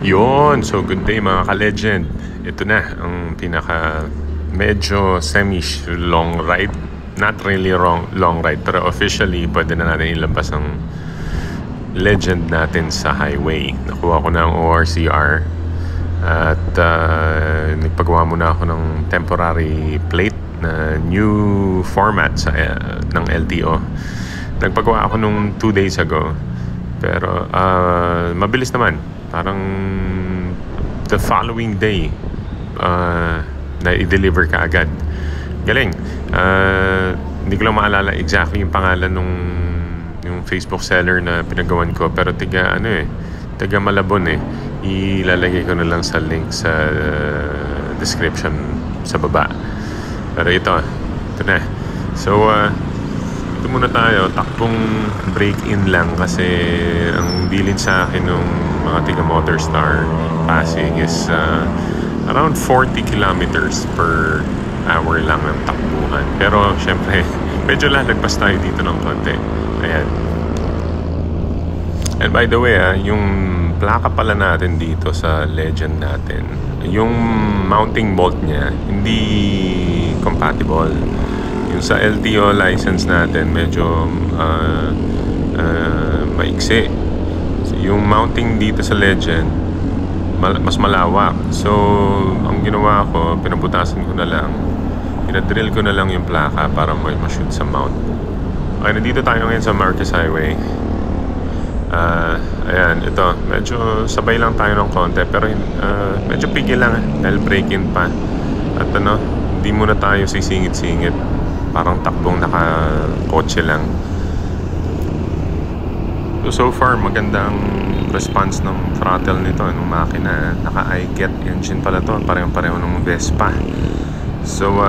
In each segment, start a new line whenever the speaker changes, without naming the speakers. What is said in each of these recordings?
Yun, so good day mga ka-legend. Ito na ang pinaka medyo long ride. Not really long ride, pero officially pwede na natin ilabas ang legend natin sa highway. Nakuha ko na ang ORCR at nagpagawa muna ako ng temporary plate na new format ng LTO. Nagpagawa ako nung 2 days ago, pero mabilis naman. Parang the following day na i-deliver ka agad. Galing. Hindi ko lang maalala exactly yung pangalan yung Facebook seller na pinagawan ko, pero taga Malabon eh. Ilalagay ko na lang sa link sa description sa baba. Pero ito na. So ito muna tayo, takbong break-in lang kasi ang bilin sa akin ng mga tiga Motorstar Pasig is around 40 kilometers per hour lang ang takbuhan. Pero syempre, medyo lalagpas tayo dito ng konti. Ayan. And by the way, yung plaka pala natin dito sa Legend natin, yung mounting bolt niya, hindi compatible. Yung sa LTO license natin, medyo maiksi. Yung mounting dito sa Legend, mas malawak. So, ang ginawa ko, pinabutasan ko na lang. Pinadrill ko na lang yung plaka para ma-shoot sa mount. Okay, nandito tayo ngayon sa Marquez Highway. Ayan, ito. Medyo sabay lang tayo ng konti, pero medyo pigil lang dahil break-in pa. At hindi muna tayo sisingit-singit. Parang takbong naka-kotse lang. So far, magandang response ng throttle nito, ng makina. Naka-iGet engine pala to, parehong-pareho ng Vespa. So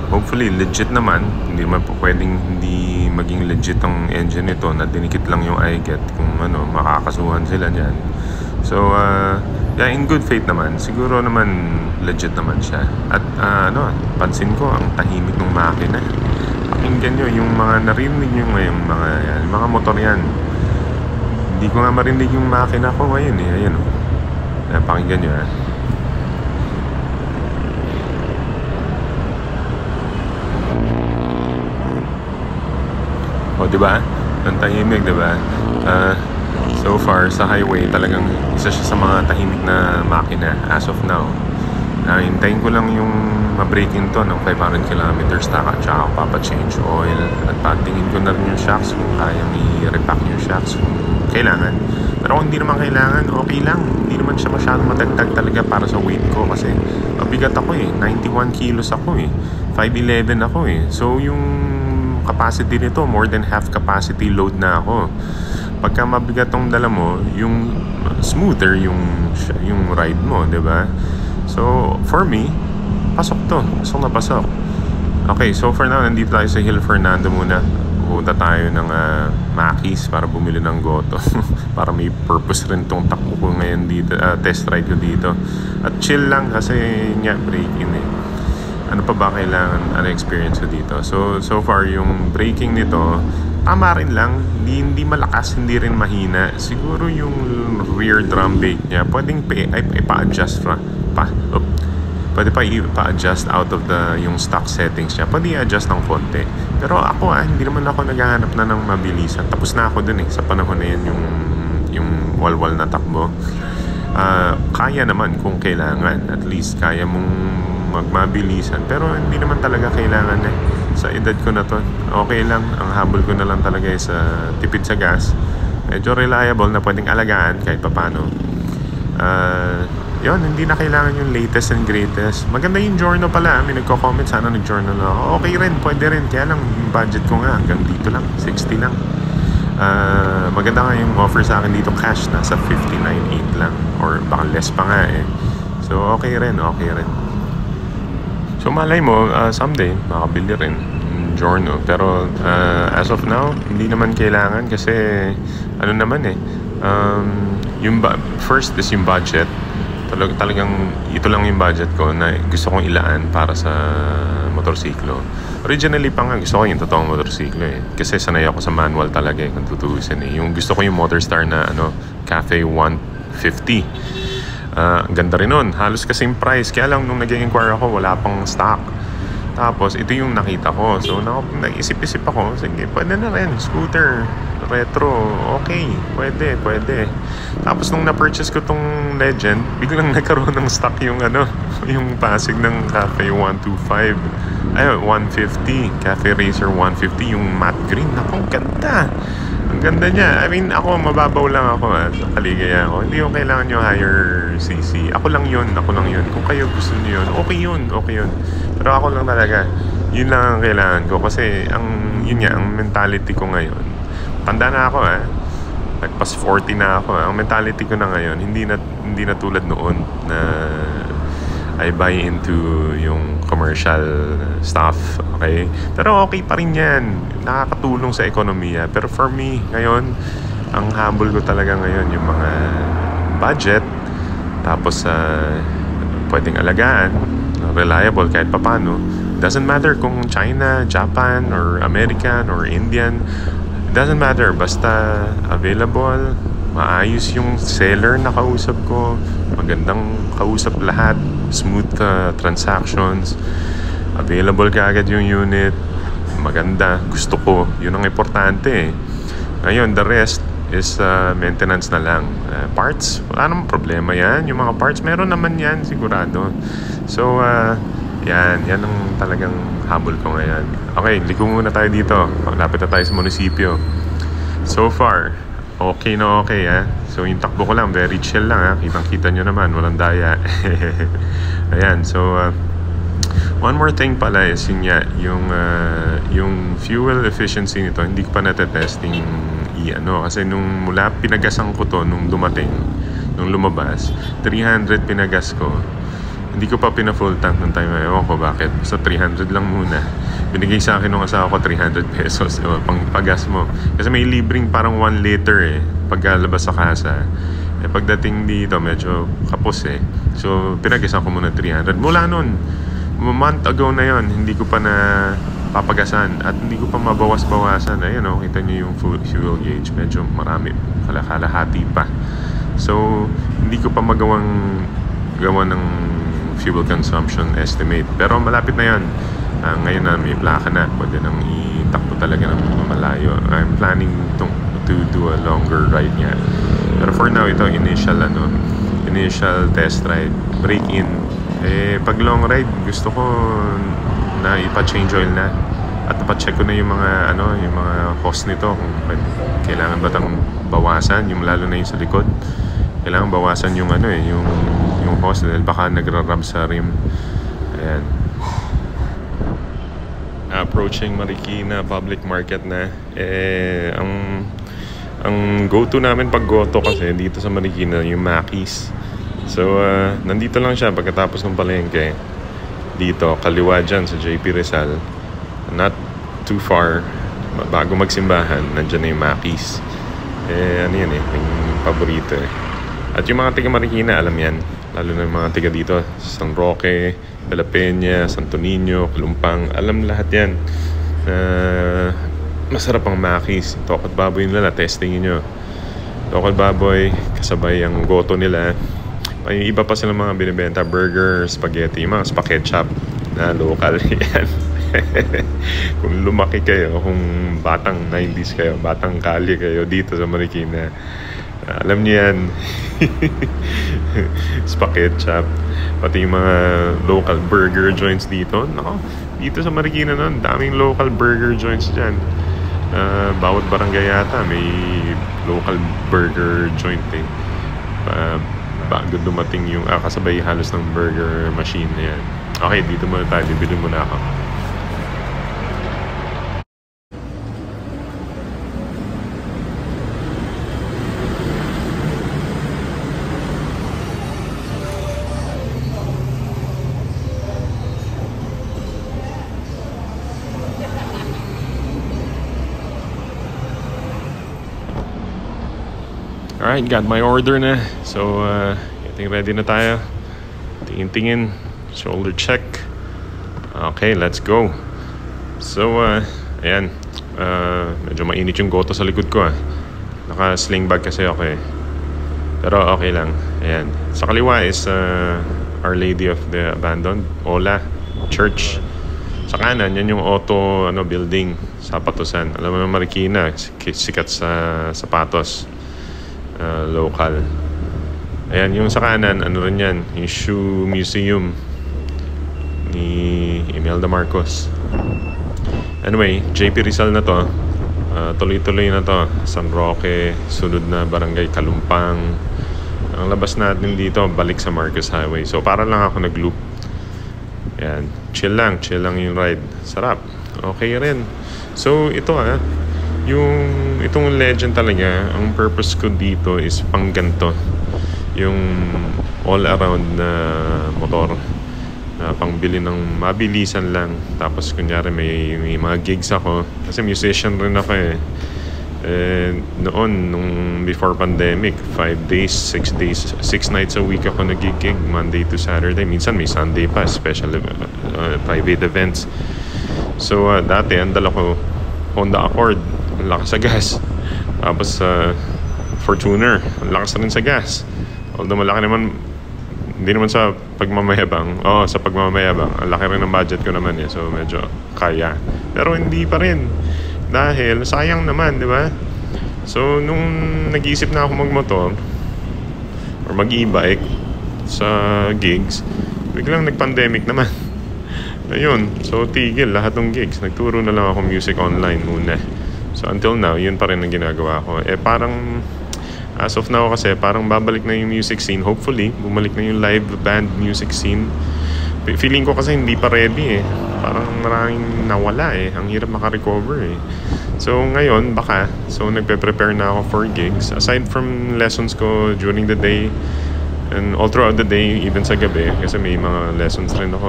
hopefully legit naman. Hindi naman po pwedeng hindi maging legit ang engine nito na dinikit lang yung iGet. Kung makakasuhan sila dyan. So yeah, in good faith naman. Siguro naman legit naman siya. At pansin ko ang tahimik ng makina. Pakinggan nyo yung mga narinig nyo ngayon, mga motor yan. Hindi ko nga marinig yung makina ko ngayon eh. Ayan o. Pakinggan nyo O, diba? Ang tahimik, diba? So far, sa highway, talagang isa siya sa mga tahimik na makina as of now. Hintayin ko lang yung ma-break-in to ng 500 kilometers tsaka ako papa-change oil. At patingin ko na rin yung shocks kung kayang i-repack yung shocks kung kailangan. Pero kung hindi naman kailangan, okay lang. Hindi naman siya masyadong madagdag talaga para sa weight ko kasi mabigat ako eh. 91 kilos ako eh. 5'11 ako eh. So yung capacity nito, more than half capacity load na ako. Pagka mabigat tong dala mo, yung smoother yung ride mo, 'di ba? So for me, pasok to. Pasok na pasok. Okay, so for now, nandito tayo sa Hill Fernando muna. Punta tayo ng Macy's para bumili ng goto. Para may purpose rin tong takbo ko ngayon dito, test ride ko dito. At chill lang kasi break-in eh. Ano pa ba kailangan, experience ko dito? So far, yung braking nito, tama rin lang. Hindi malakas, hindi rin mahina. Siguro yung rear drum brake niya, pwedeng pa-adjust pwede pa i-adjust out of yung stock settings niya. Pwede i-adjust ng konti. Pero ako hindi naman ako naghahanap na ng mabilisan. Tapos na ako dun sa panahon na yan yung walwal na takbo. Kaya naman kung kailangan. At least kaya mong magmabilisan. Pero hindi naman talaga kailangan sa edad ko na to. Okay lang. Ang habol ko na lang talaga sa tipid sa gas. Medyo reliable na pwedeng alagaan kahit papano. Yun, hindi na kailangan yung latest and greatest. Maganda yung Giorno pala. May nagko-comment, sana nag-Giorno na ako. Okay rin, pwede rin. Kaya lang, yung budget ko nga hanggang dito lang, 60 lang. Maganda nga yung offer sa akin dito, cash, nasa 59.8 lang. Or baka less pa nga eh. So, okay rin. So, malay mo, someday, makabili rin yung Giorno. Pero, as of now, hindi naman kailangan kasi, first is yung budget. Talagang ito lang yung budget ko na gusto kong ilaan para sa motorsiklo. Originally pa nga gusto ko yung totoong motorsiklo eh. Kasi sanay ako sa manual talaga eh, kung tutuusin eh. Yung gusto ko yung Motorstar na Cafe 150. Ang ganda rin nun, halos kasing price. Kaya lang nung nag-inquire ako, wala pang stock. Tapos ito yung nakita ko. So naisip-isip ako, sige, pwede na rin, scooter, retro, okay, pwede. Tapos nung na-purchase ko tong Legend, biglang nagkaroon ng stock yung yung Pasig ng Cafe 125, 150, Cafe Racer 150, yung matte green. Ang ganda. Ang ganda niya. I mean, ako, mababaw lang ako sa kaligaya ko. Hindi ko kailangan yung higher CC. Ako lang yun. Kung kayo gusto niyo yun, okay yun. Pero ako lang talaga. Yun lang ang kailangan ko. Kasi, yun nga, ang mentality ko ngayon. Tanda na ako, Nagpas 40 na ako. Ang mentality ko na ngayon, hindi na tulad noon na I buy into yung commercial stuff, okay? Pero okay pa rin yan. Nakakatulong sa ekonomiya. Pero for me, ngayon, ang habol ko talaga ngayon, yung mga budget, tapos pwedeng alagaan, reliable kahit papano. Doesn't matter kung China, Japan, or American, or Indian. It doesn't matter. Basta available, maayos yung seller na kausap ko, magandang kausap lahat, smooth transactions, available kaagad yung unit, maganda, gusto ko, yun ang importante. Ngayon, the rest is maintenance na lang. Parts, wala namang problema yan. Yung mga parts, meron naman yan, sigurado. So, yan ang talagang habol ko ngayon. Okay, liko muna tayo dito. Malapit na tayo sa munisipyo. So far, okay na okay, So yung takbo ko lang, very chill lang, Kitang-kita nyo naman, walang daya. Ayan, so one more thing pala is yung fuel efficiency nito, hindi ko pa natetesting kasi nung mula pinagasan ko to nung lumabas, 300 pinagas ko. Hindi ko pa pina-full tank ng time. Ewan ko bakit. Basta 300 lang muna. Binigay sa akin nung asawa ko 300 pesos. Pang pagas mo. Kasi may libreng parang 1 liter pagkalabas sa kasa. Pagdating dito, medyo kapos So, pinagasan ko muna 300. Mula nun, month ago na yon, hindi ko pa na papagasan. At hindi ko pa mabawas-bawasan. Ayun kita nyo yung fuel gauge. Medyo marami. Kalahati pa. So, hindi ko pa gawa ng fuel consumption estimate. Pero malapit na yan. Ngayon na may plaka na. Pwede nang itakbo talaga ng malayo. I'm planning to do a longer ride nga. Pero for now, ito initial test ride. Break in. Pag long ride, gusto ko na ipa-change oil na. At napacheck ko na yung mga cost nito. Kung kailangan ba tang bawasan, yung lalo na yung sa likod. Kailangan bawasan yung yung cost dahil baka nagra-rub sa rim. Ayan. Approaching Marikina Public Market na. Ang go-to namin pag goto kasi dito sa Marikina yung Maki's. So nandito lang siya pagkatapos ng palengke. Dito, kaliwa dyan sa JP Rizal. Not too far. Bago magsimbahan, nandyan na yung Maki's. Yan yung paborito At yung mga taga Marikina, alam yan. Lalo na yung mga taga dito, San Roque, Bella Peña, Santo Niño, Kalumpang. Alam lahat yan. Masarap ang Maki's. Tokot baboy nila, testingin nyo. Tokot baboy, kasabay ang goto nila. May iba pa silang mga binibenta, burger, spaghetti, yung mga spaghetti shop na local yan. Kung lumaki kayo, kung batang 90s kayo, batang kali kayo dito sa Marikina, alam niyo yan. Spaghetti shop, pati yung mga local burger joints dito. Dito sa Marikina nun, daming local burger joints dyan. Bawat barangay yata may local burger joint bago dumating yung kasabay halos ng burger machine na yan. Okay, dito muna tayo, bibili muna ako. Alright, got my order na. So, getting ready na tayo. Tingin-tingin. Shoulder check. Okay, let's go. So, ayan. Medyo mainit yung goto sa likod ko Naka-sling bag kasi ako Pero okay lang. Ayan. Sa kaliwa is Our Lady of the Abandoned, Ola Church. Sa kanan, yan yung auto building sa Patusan. Alam mo na, Marikina, sikat sa sapatos. Local. Ayan, yung sa kanan, rin yan, yung shoe museum ni Imelda Marcos. Anyway, JP Rizal na to. Tuloy-tuloy na to. San Roque, sunod na Barangay Kalumpang. Ang labas natin dito, balik sa Marcos Highway. So, para lang ako nag-loop. Ayan, chill lang yung ride. Sarap. Okay rin. So, ito itong Legend talaga, ang purpose ko dito is pang ganito. Yung all-around na motor. Pangbili ng mabilisan lang. Tapos, kunyari, may mga gigs ako. Kasi musician rin ako eh. Noon, nung before pandemic, 5 days, 6 days, 6 nights a week ako nagigig, Monday to Saturday. Minsan may Sunday pa, special private events. So dati ang dala ko Honda Accord, ang lakas sa gas. Tapos Fortuner, ang lakas rin sa gas. Although malaki naman, hindi naman sa pagmamayabang. Sa pagmamayabang, ang laki rin ng budget ko naman eh. So medyo kaya. Pero hindi pa rin. Dahil sayang naman, di ba? So, nung nag-iisip na ako magmotor or mag-e-bike sa gigs, biglang nag-pandemic naman. Ayun, so tigil lahat ng gigs. Nagturo na lang ako music online muna. So, until now, yun pa rin ang ginagawa ko. Parang, as of now kasi, parang babalik na yung music scene. Hopefully, bumalik na yung live band music scene. Feeling ko kasi hindi pa ready eh. Parang maraming nawala eh. Ang hirap makarecover eh. So ngayon baka, so nagpe-prepare na ako for gigs. Aside from lessons ko during the day and all throughout the day, even sa gabi, kasi may mga lessons rin ako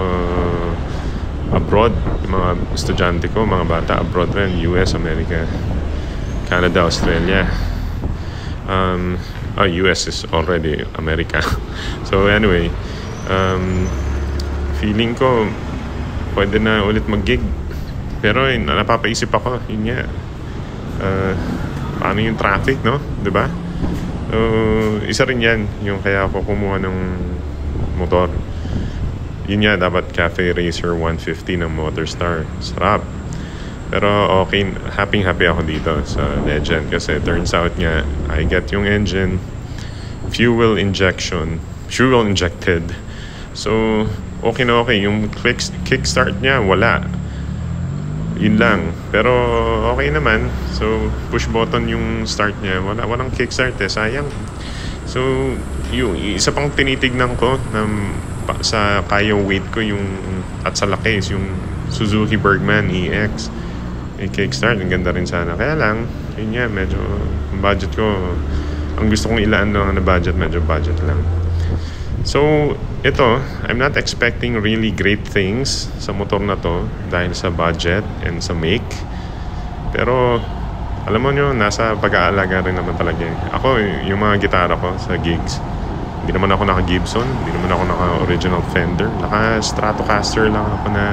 abroad. Yung mga estudyante ko, mga bata abroad rin, US, America, Canada, Australia. US is already America. So anyway, feeling ko pwede na ulit mag-gig. Pero napapaisip ako, yun nga, paano yung traffic, no? Diba? Isa rin yan, yung kaya ako kumuha ng motor. Yun nga, dapat Cafe Racer 150 ng Motorstar. Sarap. Pero okay, happy ako dito sa Legend kasi turns out nga, I get yung engine, fuel injected. So, okay na okay. Yung kickstart niya, wala. Yun lang. Pero okay naman. So, push button yung start niya. Walang kickstart eh. Sayang. So, yung isa pang tinitignan ko sa kayang weight ko yung at sa laki is yung Suzuki Bergman EX. Kickstart, ang ganda rin sana. Kaya lang, yun nga, medyo budget ko. Ang gusto kong ilaan lang na budget, medyo budget lang. So, ito, I'm not expecting really great things sa motor na to dahil sa budget and sa make. Pero, alam mo nyo, nasa pag-aalaga rin naman talaga. Ako, yung mga gitara ko sa gigs, hindi naman ako naka-Gibson, hindi naman ako naka-original Fender. Naka-Stratocaster lang ako na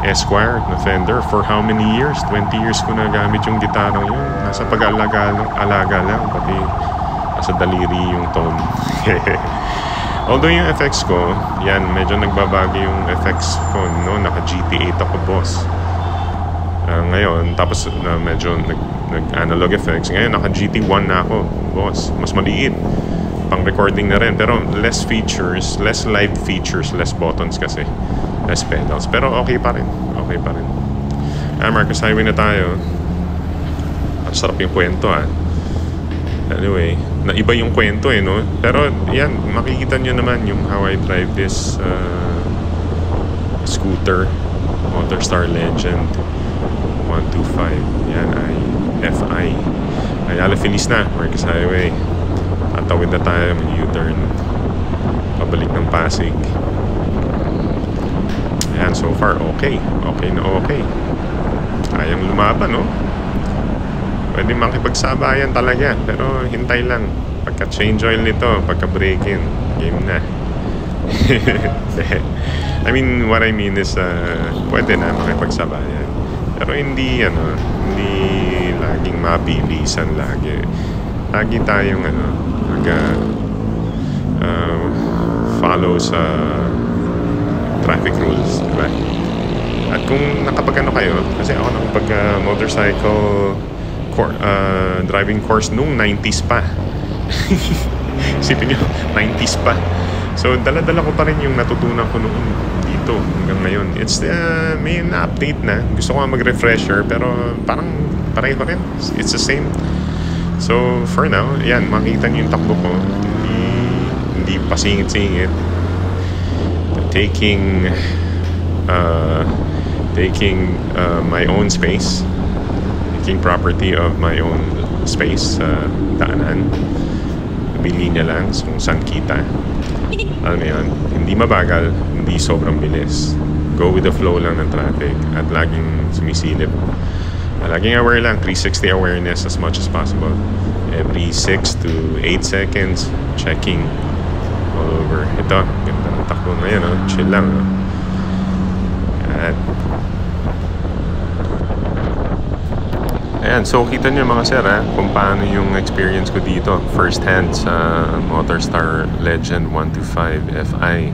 Esquire na Fender. For how many years? 20 years ko na gamit yung gitara yun. Nasa pag-aalaga lang, pati sa daliri yung tone. Although yung effects ko, yan, medyo nagbabago yung effects ko, no? Naka GT8 ako, boss. Ngayon, tapos medyo nag-analog effects. Ngayon, naka GT1 na ako, boss. Mas maliit. Pang recording na rin. Pero less features, less live features, less buttons kasi. Less pedals. Pero okay pa rin. Marcos Highway na tayo. Ang sarap yung kwento Anyway, naiba yung kwento no? Pero yan, makikita nyo naman yung how I drive this scooter Motorstar Legend 125. Yan ay FI. Ayala Feliz na, Marcos Highway. Tatawid na tayo, mag-U-turn pabalik ng Pasig. Ayan, so far okay na okay. Kayang lumaban, no? Pwede makipagsabayan talaga. Pero hintay lang. Pagka change oil nito, pagka break in, game na. I mean, what I mean is pwede na makipagsabayan. Pero hindi laging mabilisan lagi. lagi tayong follow sa traffic rules, diba? At kung nakapag kayo, kasi ako nakapag motorcycle driving course nung 90s pa. Isipin nyo, 90s pa. So dala-dala ko pa rin yung natutunan ko noon dito hanggang ngayon. It's may na-update na. Gusto ko mag-refresher pero parang pareho rin. It's the same. So for now, yan, makita nyo yung takbo ko. Hindi pa singit-singit. Taking my own space. Taking property of my own space sa daanan. Bilinya lang kung saan kita. Alam mo yun, hindi mabagal, hindi sobrang bilis. Go with the flow lang ng traffic at laging sumisilip. Laging aware lang, 360 awareness as much as possible. Every 6 to 8 seconds, checking all over. Ito, ganda ng takbo ngayon, chill lang. Ayan, so kita nyo mga sir kung paano yung experience ko dito first hand sa Motorstar Legend 125 Fi.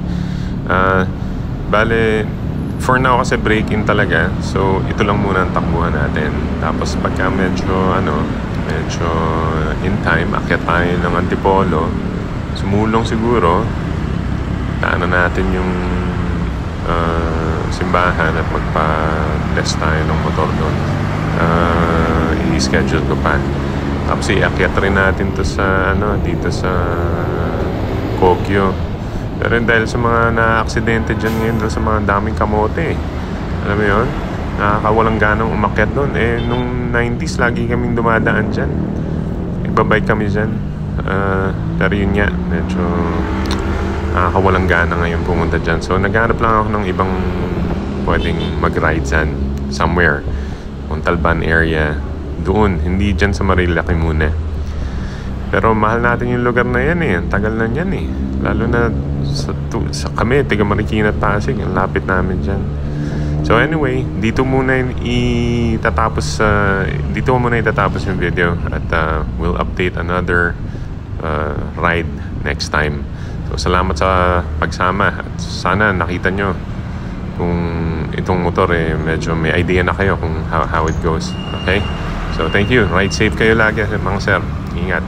Bale, for now kasi break-in talaga, so ito lang muna ang takbuhan natin. Tapos pagka medyo in time, akyat tayo ng Antipolo, sumulong siguro, daanan natin yung simbahan at magpa-bless tayo ng motor doon. I-schedule ko pa. Tapos iakyat rin natin to sa dito sa Kokyo. Pero dahil sa mga na-aksidente dyan ngayon, dahil sa mga daming kamote, alam mo yun, nakakawalang ganang umakyat doon. Nung 90s lagi kaming dumadaan dyan, igbabike kami dyan. Pero yun nga, medyo nakakawalang gana ngayon pumunta dyan. So naghanap lang ako ng ibang pwedeng mag-ride dyan somewhere, Montalban area, doon, hindi dyan sa Marilaki muna. Pero mahal natin yung lugar na yan tagal na yan lalo na sa kami, taga Marikina at Pasig, ang lapit namin dyan. So anyway, dito muna itatapos yung video at we'll update another ride next time. So salamat sa pagsama at sana nakita nyo kung itong motor medyo may idea na kayo kung how it goes. Okay? So thank you. Ride safe kayo lagi mga sir. Ingat.